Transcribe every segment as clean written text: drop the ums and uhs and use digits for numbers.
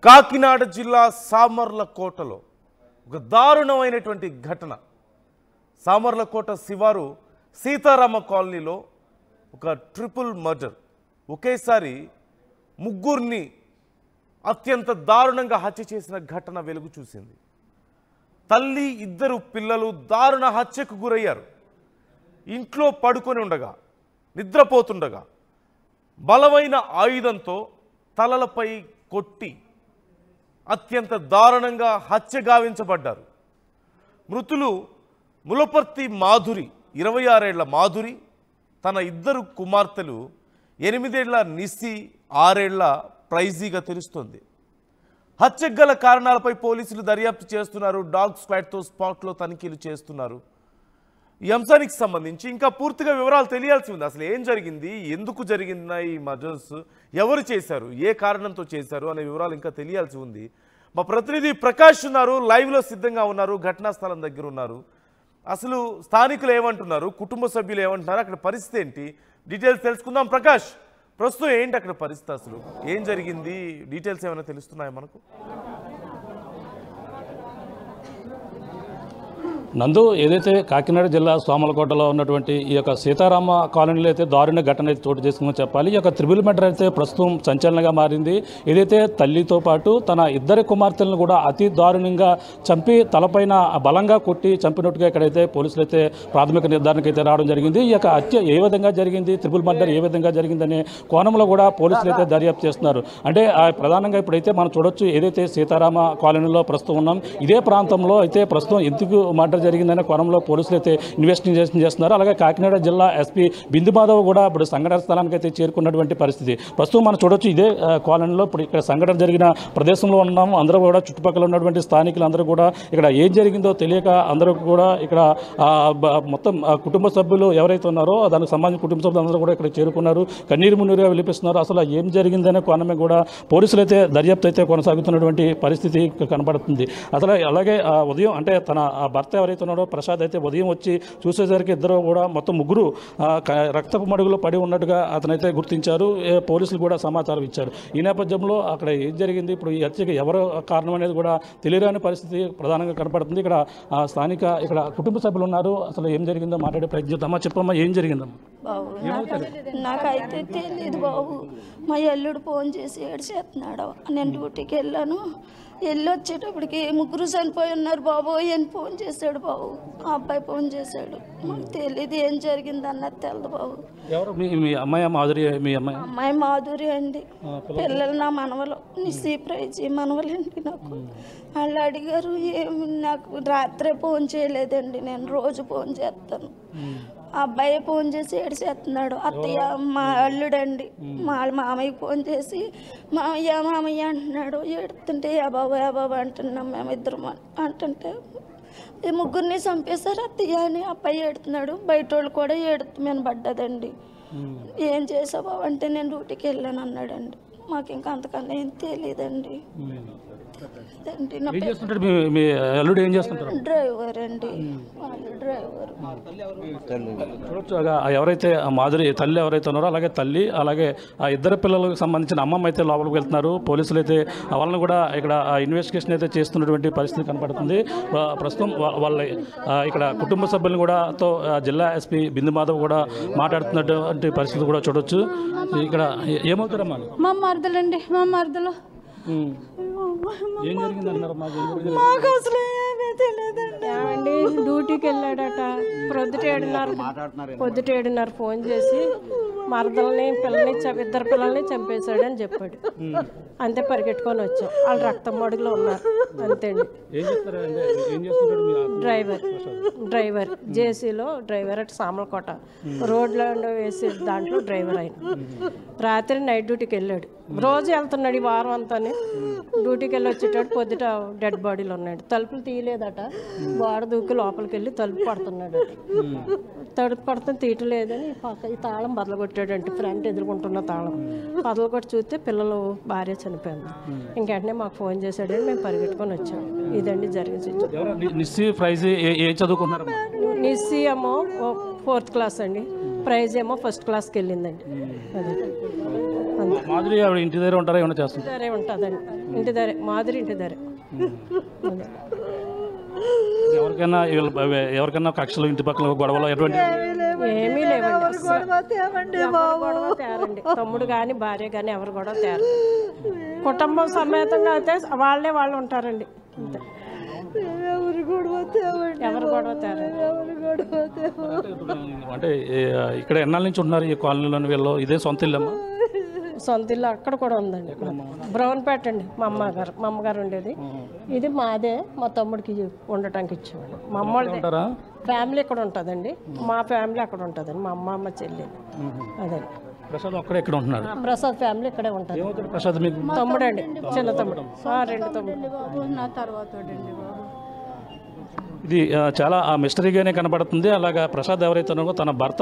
కాకినాడ జిల్లా సామర్లకోటలో ఒక దారుణమైనటువంటి ఘటన. సామర్లకోట శివారు సీతారామ కాలనీలో ఒక ట్రిపుల్ మర్డర్. ఒకేసారి ముగ్గురిని అత్యంత దారుణంగా హత్య చేసిన ఘటన వెలుగు చూసింది. తల్లి, ఇద్దరు పిల్లలు దారుణ హత్యకు గురయ్యారు. ఇంట్లో పడుకొని ఉండగా, నిద్రపోతుండగా బలమైన ఆయుధంతో తలలపై కొట్టి అత్యంత దారుణంగా హత్య గావించబడ్డారు. మృతులు ములపర్తి మాధురి, 26 ఏళ్ల మాధురి, తన ఇద్దరు కుమార్తెలు 8 ఏళ్ల నిస్సి, 6 ఏళ్ల ప్రైజీగా తెలుస్తోంది. హత్యకు గల కారణాలపై పోలీసులు దర్యాప్తు చేస్తున్నారు. డాగ్ స్క్వాడ్తో స్పాట్లో తనిఖీలు చేస్తున్నారు. ఈ అంశానికి సంబంధించి ఇంకా పూర్తిగా వివరాలు తెలియాల్సి ఉంది. అసలు ఏం జరిగింది, ఎందుకు జరిగిందా ఈ మర్డర్స్, ఎవరు చేశారు, ఏ కారణంతో చేశారు అనే వివరాలు ఇంకా తెలియాల్సి ఉంది. మా ప్రతినిధి ప్రకాష్ ఉన్నారు, లైవ్లో సిద్ధంగా ఉన్నారు, ఘటనా స్థలం దగ్గర ఉన్నారు. అసలు స్థానికులు ఏమంటున్నారు, కుటుంబ సభ్యులు ఏమంటున్నారు, అక్కడ పరిస్థితి ఏంటి, డీటెయిల్స్ తెలుసుకుందాం. ప్రకాష్, ప్రస్తుతం ఏంటి అక్కడ పరిస్థితి, అసలు ఏం జరిగింది, డీటెయిల్స్ ఏమైనా తెలుస్తున్నాయా మనకు? నందు, ఏదైతే కాకినాడ జిల్లా సోమలకోటలో ఉన్నటువంటి ఈ యొక్క సీతారామ కాలనీలో అయితే దారుణ ఘటన అయితే చోటు చేసుకుందని చెప్పాలి. ఈ యొక్క త్రిబుల్ మర్డర్ అయితే ప్రస్తుతం సంచలనంగా మారింది. ఏదైతే తల్లితో పాటు తన ఇద్దరి కుమార్తెలను కూడా అతి దారుణంగా చంపి తలపైన బలంగా కొట్టి చంపినట్టుగా ఇక్కడైతే పోలీసులు అయితే ప్రాథమిక నిర్ధారణకు అయితే రావడం జరిగింది. ఈ యొక్క హత్య ఏ విధంగా జరిగింది, త్రిబుల్ మర్డర్ ఏ విధంగా జరిగిందనే కోణంలో కూడా పోలీసులు అయితే దర్యాప్తు చేస్తున్నారు. అంటే ప్రధానంగా ఇప్పుడైతే మనం చూడొచ్చు, ఏదైతే సీతారామ కాలనీలో ప్రస్తుతం ఉన్నాం, ఇదే ప్రాంతంలో అయితే ప్రస్తుతం ఎందుకు మర్డర్ జరిగిందనే కోణంలో పోలీసులు అయితే ఇన్వెస్టిగేషన్ చేస్తున్నారు. అలాగే కాకినాడ జిల్లా ఎస్పీ బిందు మాధవ్ కూడా ఇప్పుడు సంఘటన స్థలానికి అయితే చేరుకున్నటువంటి పరిస్థితి ప్రస్తుతం మనం చూడొచ్చు. ఇదే కాలనీలో ఇప్పుడు ఇక్కడ సంఘటన జరిగిన ప్రదేశంలో ఉన్నాము. అందరూ కూడా చుట్టుపక్కల ఉన్నటువంటి స్థానికులు అందరూ కూడా ఇక్కడ ఏం జరిగిందో తెలియక అందరూ కూడా ఇక్కడ మొత్తం కుటుంబ సభ్యులు ఎవరైతే ఉన్నారో దానికి సంబంధించిన కుటుంబ సభ్యులు అందరూ కూడా ఇక్కడ చేరుకున్నారు, కన్నీరు మున్నీరుగా విలిపిస్తున్నారు. అసలు ఏం జరిగిందనే కోణమే కూడా పోలీసులు అయితే దర్యాప్తు అయితే కొనసాగుతున్నటువంటి పరిస్థితి కనబడుతుంది. అసలు అలాగే ఉదయం అంటే తన భర్త ఎవరైతే ఉన్నాడో ప్రసాద్ అయితే ఉదయం వచ్చి చూసేసరికి ఇద్దరు కూడా మొత్తం ముగ్గురు రక్తపు మడుగులో పడి ఉన్నట్టుగా అతనైతే గుర్తించారు. పోలీసులు కూడా సమాచారం ఇచ్చారు. ఈ నేపథ్యంలో అక్కడ ఏం జరిగింది, ఇప్పుడు ఈ హత్యకి ఎవరు కారణం అనేది కూడా తెలియని పరిస్థితి ప్రధానంగా కనపడుతుంది. ఇక్కడ స్థానిక ఇక్కడ కుటుంబ సభ్యులు ఉన్నారు. అసలు ఏం జరిగిందో మాట్లాడే ప్రయత్నిద్దామా. చెప్పమ్మా, ఏం జరిగిందమ్మా? నాకైతే తెలియదు బాబు. మా అల్లుడు ఫోన్ చేసి ఏడ్చేస్తున్నాడు. నేను డ్యూటీకి వెళ్ళాను. వచ్చేటప్పటికి ముగ్గురు చనిపోయి ఉన్నారు బాబు అని ఫోన్ చేశాడు బాబు. ఆ అబ్బాయి ఫోన్ చేశాడు. మాకు తెలియదు ఏం జరిగింది అన్నది తెలదు బాబు. ఎవరు మీ అమ్మాయి మాధురి? మీ అమ్మాయి మాధురి అండి. పిల్లలు నా మనవలు, నిస్సి, ప్రైజీ మనవలండి. నాకు వాళ్ళు అడిగారు, ఏమి నాకు రాత్రే ఫోన్ చేయలేదండి, నేను రోజు ఫోన్ చేస్తాను. ఆ అబ్బాయి ఫోన్ చేసి ఏడ్చేస్తున్నాడు. అత్తయ్య మా అల్లుడండి, మా మామయ్యకి ఫోన్ చేసి మామయ్య అంటున్నాడు. ఏడుతుంటే యా బాబు అంటున్నాం మేమిద్దరం అంటుంటే ఈ ముగ్గురిని చంపేశారు అత్తయ్య అని అబ్బాయి ఏడుతున్నాడు. బయట వాళ్ళు కూడా ఏడుతుమని పడ్డదండి. ఏం చేసావు బాబు అంటే నేను డ్యూటీకి వెళ్ళాను అన్నాడండి. మాకు ఇంకా అంతకన్నా ఏం తెలియదండి. డ్రైవర్ అండి, డ్రైవర్. చూడొచ్చు, ఎవరైతే మాధురి తల్లి ఎవరైతే ఉన్నారో అలాగే తల్లి, అలాగే ఆ ఇద్దరు పిల్లలకు సంబంధించిన అమ్మమ్మ అయితే లోపలికి వెళ్తున్నారు. పోలీసులు అయితే వాళ్ళని కూడా ఇక్కడ ఇన్వెస్టిగేషన్ అయితే చేస్తున్నటువంటి పరిస్థితి కనపడుతుంది. ప్రస్తుతం వాళ్ళ ఇక్కడ కుటుంబ సభ్యులను కూడా జిల్లా ఎస్పీ బిందు మాధవ్ కూడా మాట్లాడుతున్నటువంటి పరిస్థితి కూడా చూడొచ్చు. ఇక్కడ ఏమవుతారమ్మా? మా మరదలండి, మా మరదలు. ఏం జరిగిందన్నారు? మాకు అసలు ఏమీ తెలియదండి. ఏమండి, డ్యూటీకి వెళ్ళాడట. పొద్దుటేడున్నర ఫోన్ చేసి మరదల్ని ఇద్దరు పిల్లల్ని చంపేశాడు అని చెప్పాడు. అంతే పరిగెట్టుకొని వచ్చాం. వాళ్ళు రక్తం మడుగులో ఉన్నారు. అంతే అండి. డ్రైవర్ జేసీలో డ్రైవర్ అటు సామలకోట రోడ్లో వేసి దాంట్లో డ్రైవర్ ఆయన. రాత్రి నైట్ డ్యూటీకి వెళ్ళాడు. రోజు వెళ్తున్నాడు ఈ వారం అంతా. డ్యూటీకి వెళ్ళి వచ్చేటాడు. పొద్దుట డెడ్ బాడీలో ఉన్నాడు. తలుపులు తీయలేదట. గోడ దూకి లోపలికి వెళ్ళి తలుపు పడుతున్నాడు. తలుపు పడుతుంది, తీయటలేదని ఈ తాళం బదలగొట్టాడంటే ఫ్రంట్ ఎదుర్కొంటున్న తాళం బదలగొట్టి చూస్తే పిల్లలు భార్య చనిపోయింది. ఇంకెంటనే మాకు ఫోన్ చేశాడని మేము పరిగెట్టుకొని వచ్చాము. ఇదండి జరిగింది. నిస్సి ఏమో 4th క్లాస్ అండి, ప్రైజ్ ఏమో 1st క్లాస్కి వెళ్ళిందండి. అదే మాధురి ఆవిడ ఇంటి దగ్గర ఉంటారా, ఏమైనా చేస్తుంది? ఇంటి దగ్గరే ఉంటుందండి, ఇంటి దగ్గరే, మాధురి ఇంటి దగ్గరే. ఎవరికైనా కక్షలు, ఇంటి పక్కల గొడవలు ఎటువంటి ఏమీ లేవండి. గొడవ తేరండి, తమ్ముడు కానీ భార్య కానీ ఎవరు గొడవ తేరు. కుటుంబం సమేతంగా అయితే వాళ్ళు ఉంటారండి, అంతే. ఎవరు గొడవ తేరు. అంటే ఇక్కడ ఎన్నాళ్ళ నుంచి ఉంటున్నారు ఈ కాలనీలోని వీళ్ళు? ఇదే సొంత ఇల్లమ్మా? సొంత ఇల్లు అక్కడ కూడా ఉందండి, బ్రౌన్పేట అండి. మా అమ్మగారు ఉండేది. ఇది మాదే, మా తమ్ముడికి ఉండటానికి ఇచ్చేవాడు. మా అమ్మ ఫ్యామిలీ ఇక్కడ ఉంటుందండి, మా ఫ్యామిలీ అక్కడ ఉంటుందండి, మా అమ్మ చెల్లి. అదే ప్రసాద్ ఒక్కడే ఇక్కడ ఉంటున్నాడు. ప్రసాద్ ఫ్యామిలీ ఇక్కడే ఉంటుంది. ప్రసాద్ మీకు తమ్ముడు అండి, చిన్న తమ్ముడు. 2 తమ్ముడు. నా తర్వాత ఇది చాలా మిస్టరీగానే కనబడుతుంది. అలాగా ప్రసాద్ ఎవరైతే ఉన్నారో తన భర్త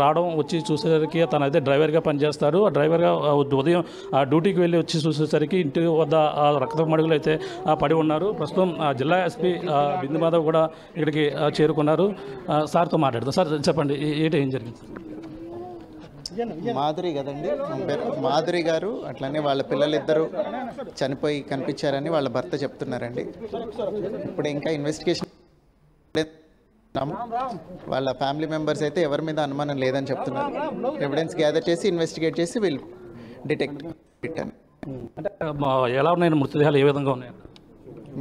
రావడం, వచ్చి చూసేసరికి తనైతే డ్రైవర్గా పనిచేస్తారు. ఆ డ్రైవర్గా ఉదయం డ్యూటీకి వెళ్ళి వచ్చి చూసేసరికి ఇంటి వద్ద రక్తపు మడుగులు అయితే పడి ఉన్నారు. ప్రస్తుతం జిల్లా ఎస్పీ బిందు మాధవ్ కూడా ఇక్కడికి చేరుకున్నారు. సార్తో మాట్లాడదాం. సార్ చెప్పండి, ఏం జరిగింది? మాధురి కదండి, మాధురి గారు అట్లనే వాళ్ళ పిల్లలిద్దరూ చనిపోయి కనిపించారని వాళ్ళ భర్త చెప్తున్నారండి. ఇప్పుడు ఇంకా ఇన్వెస్టిగేషన్, వాళ్ళ ఫ్యామిలీ మెంబర్స్ అయితే ఎవరి మీద అనుమానం లేదని చెప్తున్నారు. ఎవిడెన్స్ గ్యాదర్ చేసి ఇన్వెస్టిగేట్ చేసి వీళ్ళు డిటెక్ట్ పెట్టాను. అంటే ఎలా ఉన్నాయి మృతదేహాలు, ఏ విధంగా ఉన్నాయి?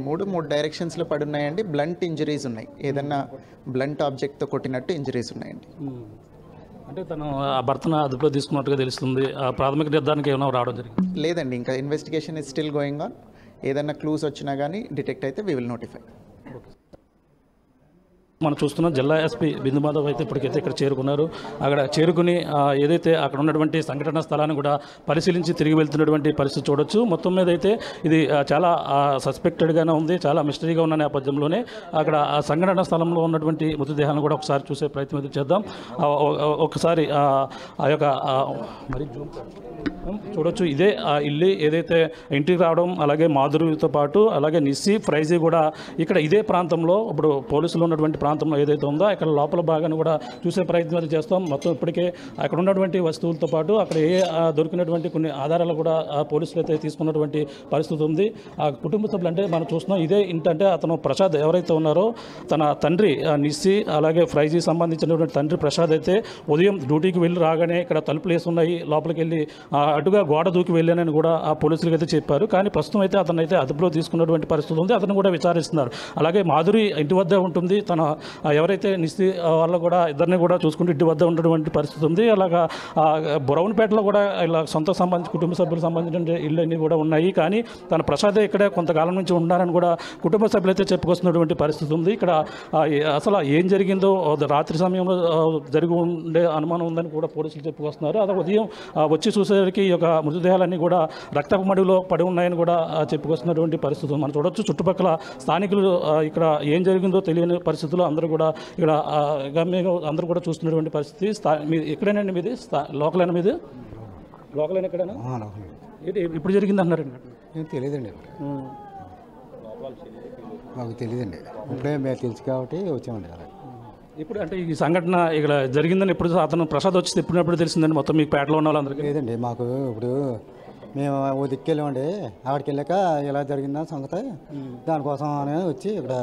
3 డైరెక్షన్స్లో పడి ఉన్నాయండి. బ్లంట్ ఇంజరీస్ ఉన్నాయి, ఏదన్నా బ్లంట్ ఆబ్జెక్ట్తో కొట్టినట్టు ఇంజరీస్ ఉన్నాయండి. అంటే తను ఆ భర్తను అదుపులో తీసుకున్నట్టుగా తెలుస్తుంది. ప్రాథమిక నిర్ధారణకి ఏమైనా రావడం జరిగింది? లేదండి, ఇంకా investigation is still going on. ఏదన్నా క్లూస్ వచ్చినా కానీ డిటెక్ట్ అయితే వీ విల్ నోటిఫై. మనం చూస్తున్నాం జిల్లా ఎస్పీ బిందు మాధవ్ అయితే ఇప్పటికైతే ఇక్కడ చేరుకున్నారు. అక్కడ చేరుకుని ఏదైతే అక్కడ ఉన్నటువంటి సంఘటన స్థలాన్ని కూడా పరిశీలించి తిరిగి వెళ్తున్నటువంటి పరిస్థితి చూడొచ్చు. మొత్తం మీద అయితే ఇది చాలా సస్పెక్టెడ్గానే ఉంది, చాలా మిస్టరీగా ఉన్న నేపథ్యంలోనే అక్కడ ఆ సంఘటన స్థలంలో ఉన్నటువంటి మృతదేహాలను కూడా ఒకసారి చూసే ప్రయత్నం అయితే చేద్దాం. ఒకసారి ఆ యొక్క మరి చూడొచ్చు. ఇదే ఆ ఇల్లు ఏదైతే ఇంటికి రావడం, అలాగే మాధురితో పాటు అలాగే నిస్సి, ఫ్రైజీ కూడా ఇక్కడ ఇదే ప్రాంతంలో, ఇప్పుడు పోలీసులు ఉన్నటువంటి ప్రాంతంలో ఏదైతే ఉందో ఇక్కడ లోపల భాగాన్ని కూడా చూసే ప్రయత్నం చేస్తాం. మొత్తం ఇప్పటికే అక్కడ ఉన్నటువంటి వస్తువులతో పాటు అక్కడ దొరికినటువంటి కొన్ని ఆధారాలు కూడా పోలీసులు అయితే తీసుకున్నటువంటి పరిస్థితి ఉంది. ఆ కుటుంబ సభ్యులు అంటే మనం చూస్తున్నాం ఇదే ఇంటి, అంటే అతను ప్రసాద్ ఎవరైతే ఉన్నారో తన తండ్రి నిస్సి అలాగే ఫ్రైజీ సంబంధించినటువంటి తండ్రి ప్రసాద్ అయితే ఉదయం డ్యూటీకి వెళ్ళి రాగానే ఇక్కడ తలుపులు వేసి ఉన్నాయి, లోపలికి వెళ్ళి అటుగా గోడ దూకి వెళ్ళానని కూడా ఆ పోలీసులకు అయితే చెప్పారు. కానీ ప్రస్తుతం అయితే అతను అయితే అదుపులో తీసుకున్నటువంటి పరిస్థితి ఉంది, అతను కూడా విచారిస్తున్నారు. అలాగే మాధురి ఇంటి వద్ద ఉంటుంది, తన ఎవరైతే నిస్సి వాళ్ళు కూడా ఇద్దరిని కూడా చూసుకుంటూ ఇంటి వద్ద ఉన్నటువంటి పరిస్థితి ఉంది. అలాగా బ్రౌన్పేటలో కూడా ఇలా సొంత సంబంధించి కుటుంబ సభ్యులకు సంబంధించిన ఇళ్ళు అన్నీ కూడా ఉన్నాయి. కానీ తన ప్రసాదే ఇక్కడే కొంతకాలం నుంచి ఉన్నారని కూడా కుటుంబ సభ్యులు అయితే చెప్పుకొస్తున్నటువంటి పరిస్థితి ఉంది. ఇక్కడ అసలు ఏం జరిగిందో రాత్రి సమయంలో జరిగి ఉండే అనుమానం ఉందని కూడా పోలీసులు చెప్పుకొస్తున్నారు. అది ఉదయం వచ్చి చూసేసరికి ఈ యొక్క మృతదేహాలన్నీ కూడా రక్తపు మడుగులో పడి ఉన్నాయని కూడా చెప్పుకొస్తున్నటువంటి పరిస్థితి మనం చూడొచ్చు. చుట్టుపక్కల స్థానికులు ఇక్కడ ఏం జరిగిందో తెలియని పరిస్థితుల్లో అందరూ కూడా ఇక్కడ గమ్యంగా అందరూ కూడా చూస్తున్నటువంటి పరిస్థితి. ఎక్కడైనా మీది లోకలైన మీది లోకలైన ఎక్కడైనా ఇప్పుడు జరిగింది అంటున్నారండి? తెలియదండి, మాకు తెలియదండి. ఇప్పుడే మేము తెలుసు కాబట్టి వచ్చామండి. అలా ఇప్పుడు అంటే ఈ సంఘటన ఇక్కడ జరిగిందని ఎప్పుడు అతను ప్రసాద్ వచ్చి ఎప్పుడు తెలిసిందండి మొత్తం మీకు పేటలో ఉన్న వాళ్ళందరికీ? లేదండి, మాకు ఇప్పుడు మేము ఓ దిక్కెళ్ళామండి, ఆవిడకి వెళ్ళాక ఇలా జరిగిందని సంగతి, దానికోసం అని వచ్చి ఇక్కడ